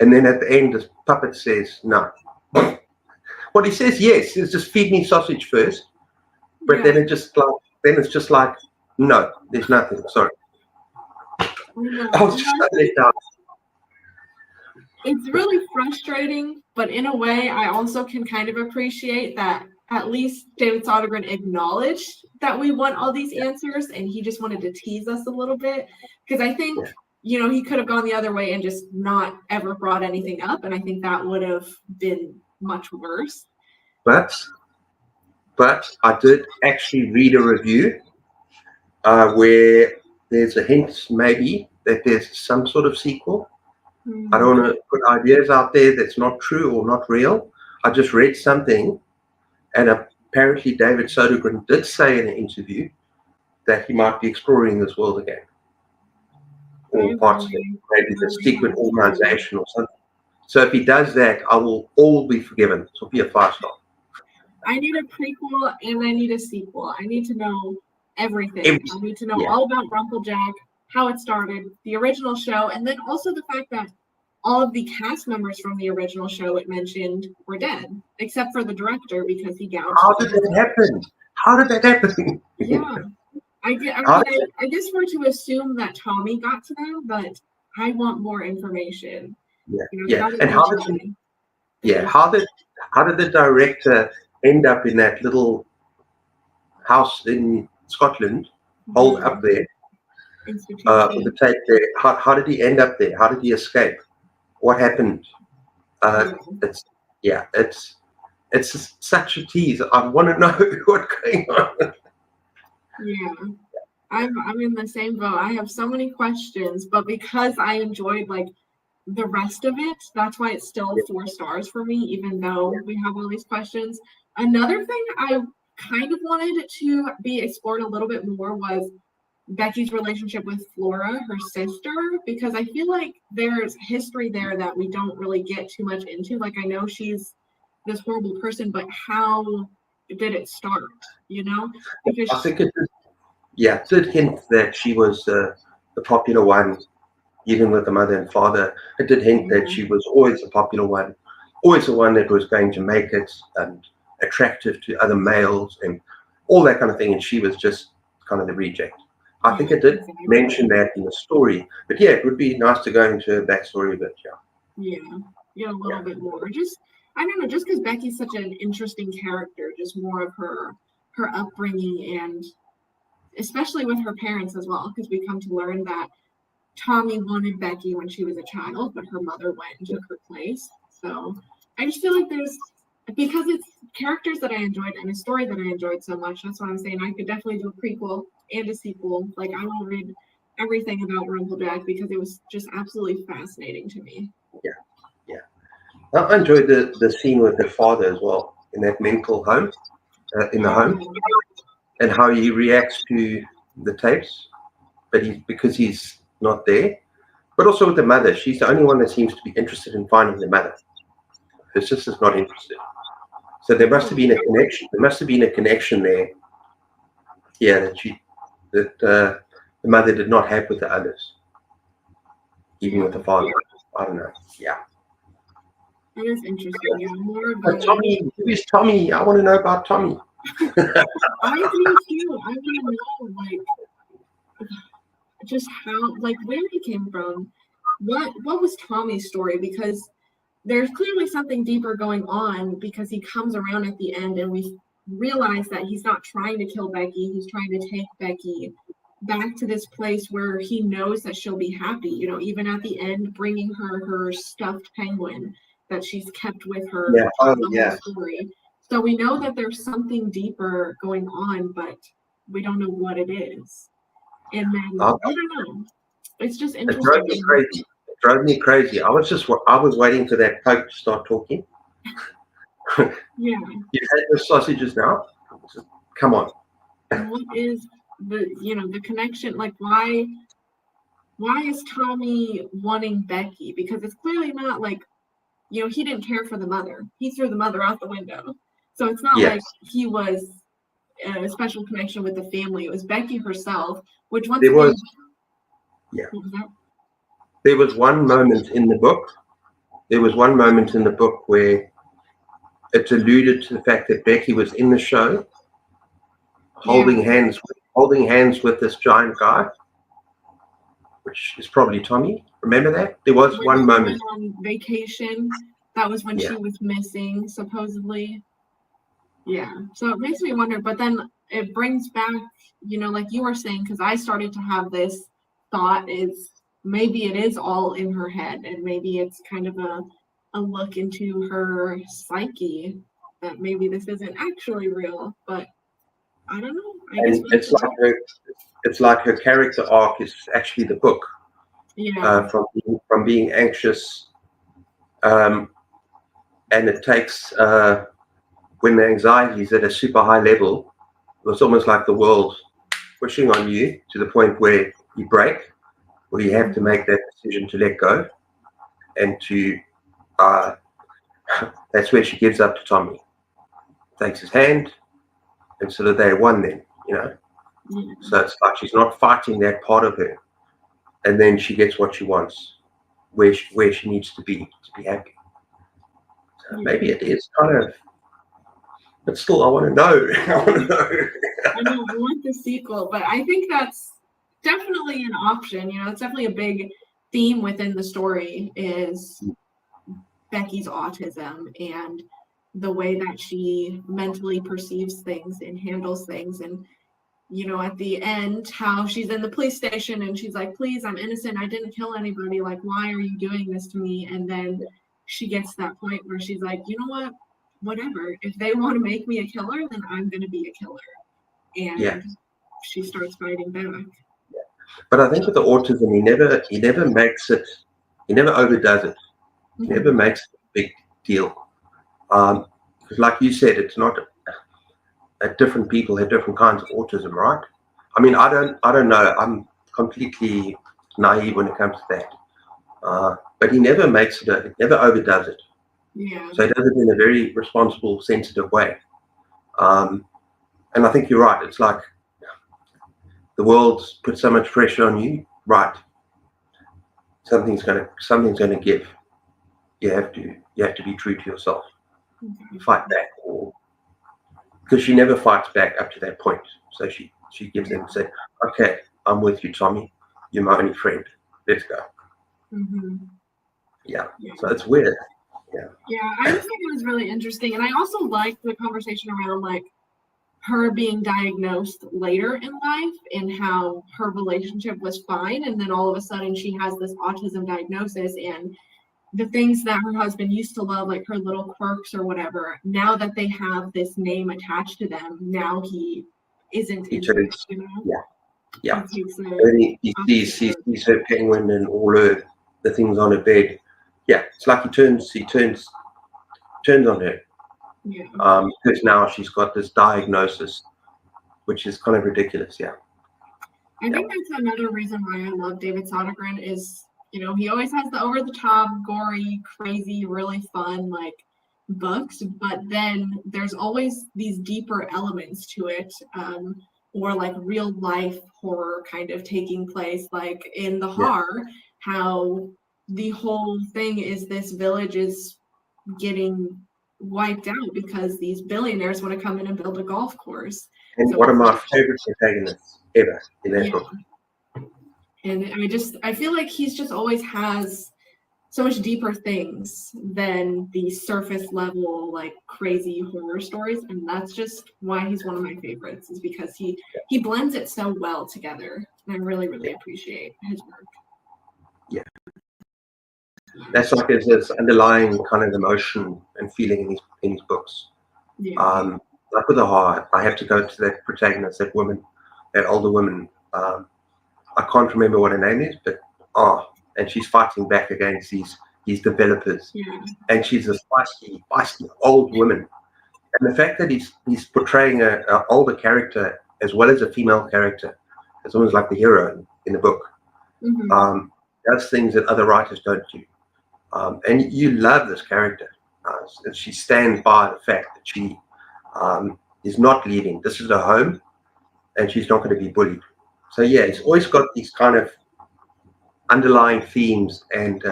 Speaker 2: And then at the end, this puppet says no. Well, he says yes. It's just feed me sausage first. But then it's just like no, there's nothing. Sorry. I was just let down.
Speaker 1: It's really frustrating, but in a way, I also can kind of appreciate that at least David Sodergren acknowledged that we want all these answers, and he just wanted to tease us a little bit. Because I think, he could have gone the other way and just not ever brought anything up, and I think that would have been much worse.
Speaker 2: But I did actually read a review where there's a hint maybe that there's some sort of sequel. I don't want to put ideas out there that's not true or not real. I just read something, and apparently David Sodergren did say in an interview that he might be exploring this world again, or parts of it, maybe the secret organization or something. So if he does that, I will all be forgiven. It will be a 5-star.
Speaker 1: I need a prequel and I need a sequel. I need to know everything. I need to know all about Rumplejack, how it started, the original show, and then also the fact that all of the cast members from the original show it mentioned were dead, except for the director because he gouged.
Speaker 2: How did that happen?
Speaker 1: Yeah. I guess we're to assume that Tommy got to them, but I want more information.
Speaker 2: And how did the director end up in that little house in Scotland, hold up there, with the tape there? How did he end up there? How did he escape? What happened? It's such a tease. I want to know what's going on.
Speaker 1: Yeah, I'm in the same boat. I have so many questions, but because I enjoyed the rest of it, that's why it's still 4 stars for me, even though we have all these questions. Another thing I kind of wanted to be explored a little bit more was Becky's relationship with Flora, her sister, because I feel like there's history there that we don't really get too much into. I know she's this horrible person, but how did it start? Because
Speaker 2: I think it did hint that she was the popular one, even with the mother and father. It did hint that she was always the popular one, always the one that was going to make it and attractive to other males and all that kind of thing, and she was just kind of the reject. I think it did mention that in the story, but it would be nice to go into her backstory a bit.
Speaker 1: A little bit more. Just I don't know, just because Becky's such an interesting character, just more of her upbringing, and especially with her parents as well, because we come to learn that Tommy wanted Becky when she was a child, but her mother went and took her place. So I just feel like because it's characters that I enjoyed and a story that I enjoyed so much, that's why I'm saying I could definitely do a prequel and a sequel. Like, I will read everything about Rumplejack because it was just absolutely fascinating to me.
Speaker 2: Yeah. I enjoyed the scene with her father as well in that mental home, in the home, and how he reacts to the tapes, but because he's not there. But also with the mother, she's the only one that seems to be interested in finding the mother. Her sister's not interested. So there must have been a connection. There must have been a connection there. Yeah, that the mother did not have with the others, even with the father. I don't know. Yeah.
Speaker 1: That is interesting. Yeah, more
Speaker 2: But Tommy, who is Tommy? I want to know about Tommy.
Speaker 1: I do too. I want to know, like, just how, like, where he came from. What was Tommy's story? Because there's clearly something deeper going on, because he comes around at the end and we realize that he's not trying to kill Becky. He's trying to take Becky back to this place where he knows that she'll be happy. You know, even at the end, bringing her stuffed penguin that she's kept with her
Speaker 2: Yeah.
Speaker 1: the whole story. So we know that there's something deeper going on, but we don't know what it is. And then I don't know. It's just interesting.
Speaker 2: It drove me crazy. It drove me crazy. I was waiting for that Pope to start talking.
Speaker 1: Yeah.
Speaker 2: You've had the sausages now. Come on.
Speaker 1: What is the connection? Like, why is Tommy wanting Becky? Because it's clearly not like, he didn't care for the mother. He threw the mother out the window. So it's not like he was a special connection with the family. It was Becky herself, which once again,
Speaker 2: there was one moment in the book. There was one moment in the book where it's alluded to the fact that Becky was in the show, holding hands with this giant guy, which is probably Tommy. Remember that? There was one moment
Speaker 1: on vacation. That was when she was missing, supposedly. Yeah. So it makes me wonder, but then it brings back, like you were saying, because I started to have this thought, is maybe it is all in her head, and maybe it's kind of a look into her psyche, that maybe this isn't actually real, but I don't know. I guess
Speaker 2: it's like her character arc is actually the book.
Speaker 1: Yeah.
Speaker 2: From being anxious, and it takes when the anxiety is at a super high level, it's almost like the world pushing on you to the point where you break, where you have to make that decision to let go, and to that's where she gives up to Tommy, takes his hand, and so that they're one then, So it's like she's not fighting that part of her, and then she gets what she wants, where she needs to be happy. So maybe it is kind of, but still, I want to know. I
Speaker 1: want the sequel, but I think that's definitely an option. It's definitely a big theme within the story, is Becky's autism and the way that she mentally perceives things and handles things. And, at the end, how she's in the police station and she's like, please, I'm innocent. I didn't kill anybody. Like, why are you doing this to me? And then she gets to that point where she's like, you know what? Whatever. If they want to make me a killer, then I'm going to be a killer. And she starts fighting back.
Speaker 2: Yeah. But I think with the autism, he never makes it, he never overdoes it. He never makes it a big deal. Because like you said, it's not different people have different kinds of autism, right? I mean, I don't know. I'm completely naive when it comes to that. But he never makes it, he never overdoes it.
Speaker 1: Yeah.
Speaker 2: So he does it in a very responsible, sensitive way. And I think you're right. It's like the world's put so much pressure on you, right? Something's gonna give. You have to be true to yourself. Fight back, because she never fights back up to that point. So she gives them and said, "Okay, I'm with you, Tommy. You're my only friend. Let's go." Yeah. So it's weird.
Speaker 1: Yeah, I just think it was really interesting, and I also liked the conversation around like her being diagnosed later in life and how her relationship was fine, and then all of a sudden she has this autism diagnosis, and the things that her husband used to love, like her little quirks or whatever, now that they have this name attached to them, now he isn't
Speaker 2: He
Speaker 1: into it,
Speaker 2: turns,
Speaker 1: you know?
Speaker 2: yeah.
Speaker 1: He takes
Speaker 2: And then he
Speaker 1: opposite road.
Speaker 2: sees her penguin and all the things on her bed. Yeah, it's like he turns on her.
Speaker 1: Yeah.
Speaker 2: Because now she's got this diagnosis, which is kind of ridiculous. Yeah.
Speaker 1: I think that's another reason why I love David Sodergren is, you know, he always has the over the top, gory, crazy, really fun like books, but then there's always these deeper elements to it, or like real life horror kind of taking place, like in The Har, how the whole thing is this village is getting wiped out because these billionaires want to come in and build a golf course.
Speaker 2: And
Speaker 1: So
Speaker 2: one of
Speaker 1: it's
Speaker 2: my
Speaker 1: like,
Speaker 2: favorite protagonists ever in that
Speaker 1: yeah.
Speaker 2: book.
Speaker 1: And I feel like he's just always has so much deeper things than the surface level, like crazy horror stories. And that's just why he's one of my favorites, is because he blends it so well together. And I really, really appreciate his work.
Speaker 2: Yeah. That's like there's this underlying kind of emotion and feeling in his books.
Speaker 1: Yeah.
Speaker 2: Like with The Har, I have to go to that protagonist, that woman, that older woman. I can't remember what her name is, but and she's fighting back against these developers.
Speaker 1: Yeah.
Speaker 2: And she's a feisty old woman. And the fact that he's portraying an older character as well as a female character, it's almost like the hero in the book.
Speaker 1: Mm-hmm.
Speaker 2: Does things that other writers don't do. And you love this character. And she stands by the fact that she is not leaving. This is her home, and she's not going to be bullied. So yeah, it's always got these kind of underlying themes and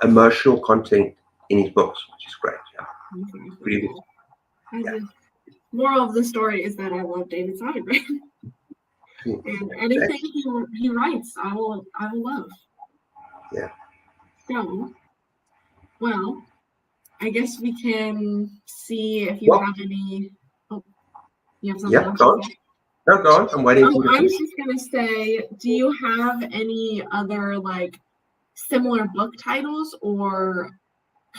Speaker 2: emotional content in his books, which is great. Yeah. Pretty good. Yeah.
Speaker 1: Moral of the story is that I love David Sodergren. And anything he writes, I will love.
Speaker 2: Yeah.
Speaker 1: So, well, I guess we can see if you have any. Oh, you have something else?
Speaker 2: Go on. No, go on. I'm waiting for you.
Speaker 1: I was just gonna say, do you have any other like similar book titles, or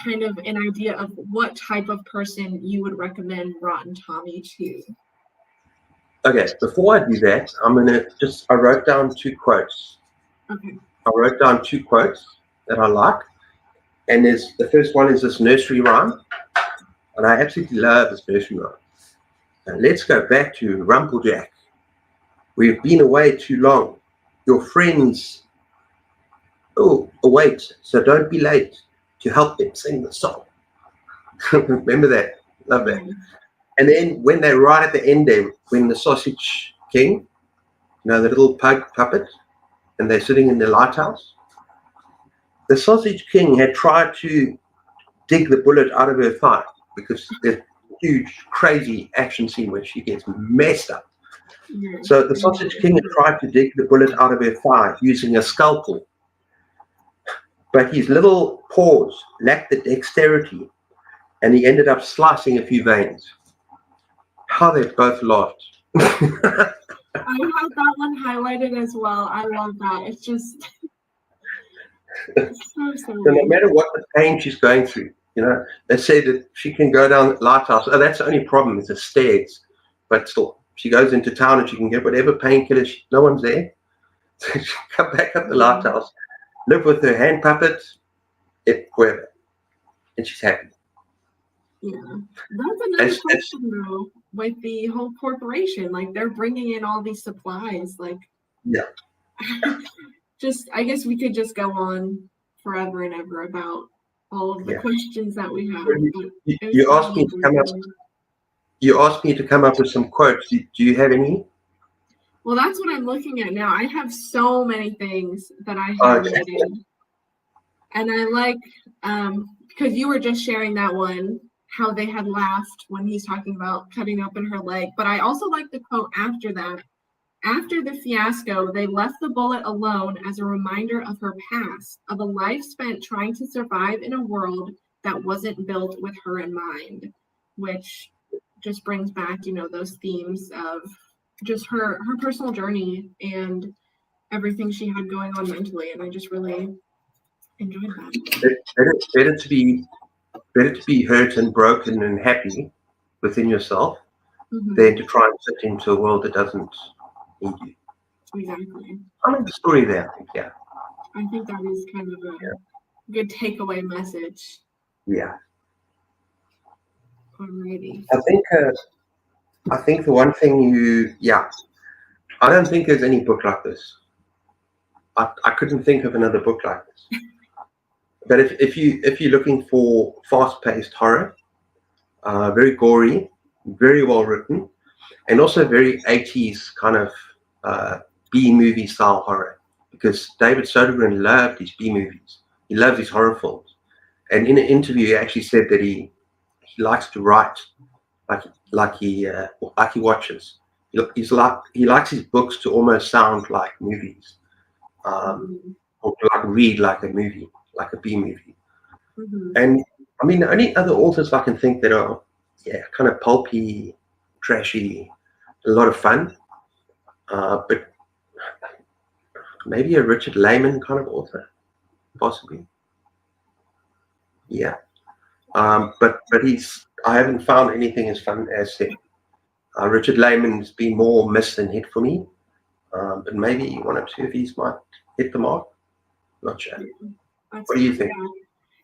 Speaker 1: kind of an idea of what type of person you would recommend Rotten Tommy to?
Speaker 2: Okay, before I do that, I wrote down 2 quotes.
Speaker 1: Okay.
Speaker 2: I wrote down 2 quotes that I like. And the first one is this nursery rhyme. And I absolutely love this nursery rhyme. Now, let's go back to Rumplejack. We've been away too long. Your friends await, so don't be late to help them sing the song. Remember that? Love that.
Speaker 1: Mm-hmm.
Speaker 2: And then when they're right at the end there, when the Sausage King, the little pug puppet, and they're sitting in the lighthouse, the Sausage King had tried to dig the bullet out of her thigh, because there's a huge, crazy action scene where she gets messed up. Mm-hmm. So the Sausage King had tried to dig the bullet out of her thigh using a scalpel, but his little paws lacked the dexterity, and he ended up slicing a few veins. How they both laughed.
Speaker 1: I have that one highlighted as well. I love that. It's just so
Speaker 2: no matter what the pain she's going through, they say that she can go down the lighthouse. Oh, that's the only problem, is the stairs. But still, she goes into town and she can get whatever painkillers. No one's there. So she come back up the lighthouse, live with her hand puppet, whatever, and she's happy.
Speaker 1: Yeah, that's another question though. With the whole corporation, like they're bringing in all these supplies, like I guess we could just go on forever and ever about all of the questions that we have.
Speaker 2: You asked me to come up. You asked me to come up with some quotes. Do you have any?
Speaker 1: Well, that's what I'm looking at now. I have so many things that I have written, and I like because you were just sharing that one, how they had laughed when he's talking about cutting open her leg. But I also like the quote after that. After the fiasco, they left the bullet alone as a reminder of her past, of a life spent trying to survive in a world that wasn't built with her in mind, which just brings back, those themes of just her personal journey and everything she had going on mentally, and I just really enjoyed that.
Speaker 2: Better to be hurt and broken and happy within yourself than to try and fit into a world that doesn't need you.
Speaker 1: Exactly.
Speaker 2: I mean, the story there, I think, yeah.
Speaker 1: I think that is kind of a good takeaway message.
Speaker 2: Yeah.
Speaker 1: Alrighty.
Speaker 2: I think the one thing I don't think there's any book like this. I couldn't think of another book like this. But if you're looking for fast-paced horror, very gory, very well written, and also very 80s kind of B-movie style horror, because David Sodergren loved his B-movies. He loves his horror films. And in an interview, he actually said that he likes to write like he watches. He likes his books to almost sound like movies, or to read like a movie, like a B movie. And I mean, the only other authors I can think that are kind of pulpy, trashy, a lot of fun, but maybe a Richard Lehman kind of author, possibly. Yeah. But I haven't found anything as fun as him. Richard Lehman's been more miss than hit for me, but maybe one or two of these might hit the mark. Not sure. What do you think?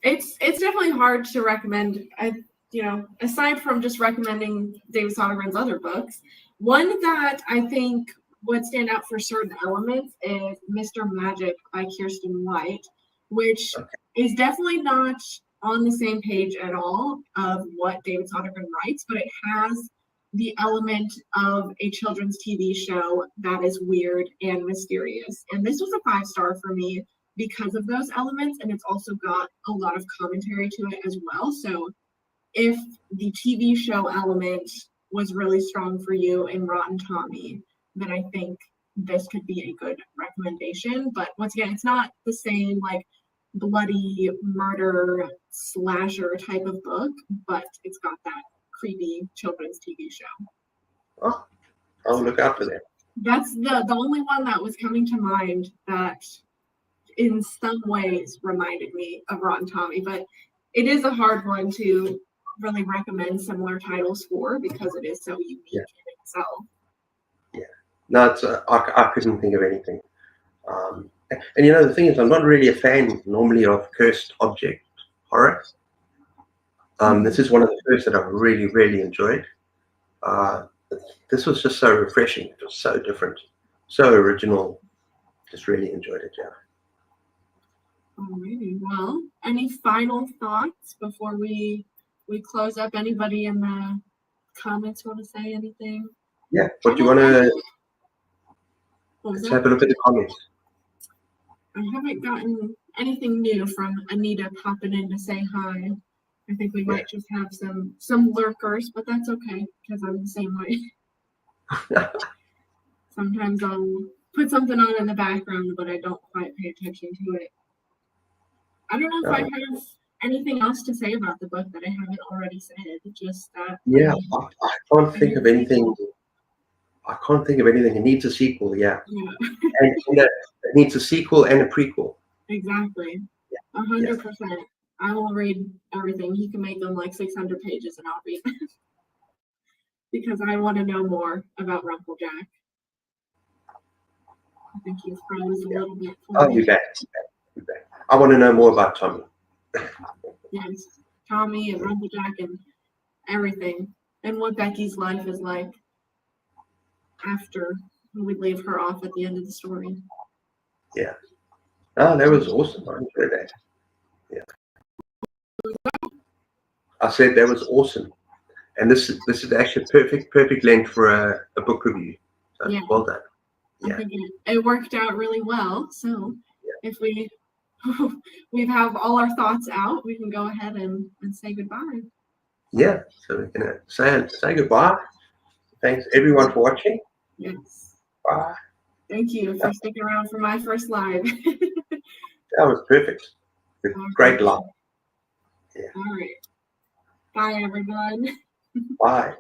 Speaker 1: Yeah. It's definitely hard to recommend. Aside from just recommending David Sodergren's other books, one that I think would stand out for certain elements is Mr. Magic by Kirsten White, which is definitely not on the same page at all of what David Sodergren writes, but it has the element of a children's TV show that is weird and mysterious. And this was a 5-star for me because of those elements, and it's also got a lot of commentary to it as well. So if the TV show element was really strong for you in Rotten Tommy, then I think this could be a good recommendation. But once again, it's not the same like bloody murder slasher type of book, but it's got that creepy children's TV show.
Speaker 2: Oh, I'll look out for that.
Speaker 1: That's the only one that was coming to mind that in some ways reminded me of Rotten Tommy, but it is a hard one to really recommend similar titles for because it is so unique in itself.
Speaker 2: Yeah, no, I couldn't think of anything. And the thing is, I'm not really a fan normally of cursed object horror. This is one of the first that I've really, really enjoyed. This was just so refreshing. It was so different, so original. Just really enjoyed it, yeah.
Speaker 1: Alrighty. Well, any final thoughts before we close up? Anybody in the comments want to say anything?
Speaker 2: Yeah. What do you want to? Let's have a look at the comments.
Speaker 1: I haven't gotten anything new from Anita popping in to say hi. I think we might just have some lurkers, but that's okay because I'm the same way. Sometimes I'll put something on in the background, but I don't quite pay attention to it. I don't know if I have anything else to say about the book that I haven't already said. Just that.
Speaker 2: Yeah, I can't think of anything. I can't think of anything. It needs a sequel, yeah. And it needs a sequel and a prequel.
Speaker 1: Exactly. 100%. I will read everything. He can make them like 600 pages and I'll read because I want to know more about Rumplejack. I think he's froze a little bit.
Speaker 2: I'll be back. I want to know more about Tommy.
Speaker 1: Yes, Tommy and Rumplejack and everything, and what Becky's life is like after we leave her off at the end of the story.
Speaker 2: Yeah. Oh, that was awesome. I enjoyed that. Yeah. I said that was awesome, and this is actually perfect length for a book review. So well done.
Speaker 1: Yeah. I think it worked out really well. So if we have all our thoughts out, we can go ahead and say goodbye. Yeah,
Speaker 2: so we're gonna say goodbye. Thanks everyone for watching.
Speaker 1: Yes.
Speaker 2: Bye.
Speaker 1: Thank you for sticking around for my first live.
Speaker 2: That was perfect. Great live.
Speaker 1: Yeah. All right. Bye everyone.
Speaker 2: Bye.